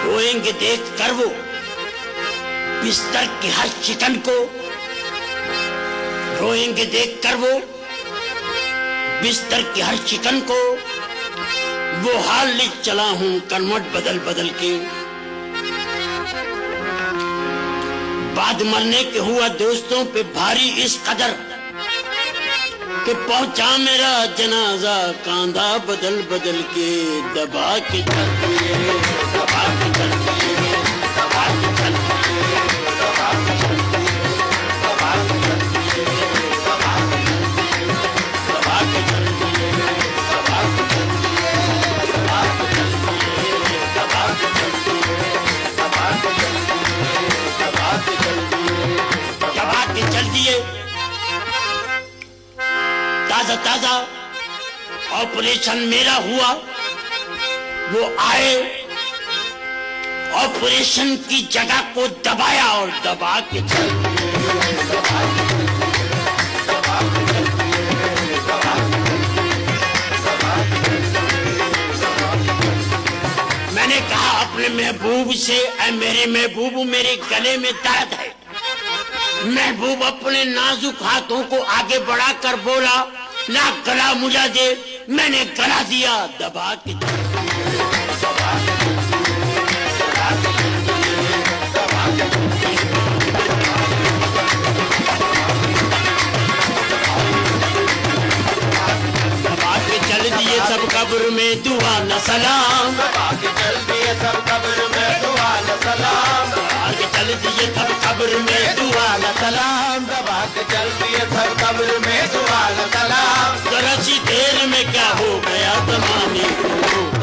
रोएंगे देख कर वो बिस्तर की हर चिकन को, रोएंगे देख कर वो बिस्तर की हर चिकन को। वो हाल ले चला हूं करवट बदल बदल के। बाद मरने के हुआ दोस्तों पे भारी इस कदर कि पहुंचा मेरा जनाजा कांधा बदल बदल के। दबा के चल दिए, दबा के चल दिए, दबा के चल दिए, दबा के चल दिए, दबा के चल दिए, दबा के चल दिए, दबा के चल दिए, दबा के चल दिए, दबा के चल दिए, दबा के चल दिए, दबा के चल दिए, दबा के चल दिए, दबा के चल दिए। ताजा ताजा ऑपरेशन मेरा हुआ, वो आए ऑपरेशन की जगह को दबाया और दबा के चल दिए, दबा के चल दिए, दबा के चल दिए, दबा के चल दिए, दबा के चल दिए, दबा के चल दिए। मैंने कहा अपने महबूब से, ऐ मेरे महबूब मेरे गले में दर्द है। महबूब अपने नाजुक हाथों को आगे बढ़ाकर बोला, ना गला मुझा दे। मैंने गला दिया, दबा के चल दिए, दबा के चल दिए, दबा के चल दिए, दबा के चल दिए। दबा के चल दिए सब कब्र में दुआ न सलाम, दबा के चल दिए सब कब्र में दुआ न सलाम, दबा के चल दिए सब कब्र में दुआ न सलाम, दबा के चल दिए सब कब्र में दुआ न सलाम। जरा सी देर में क्या हो गया जमाने को।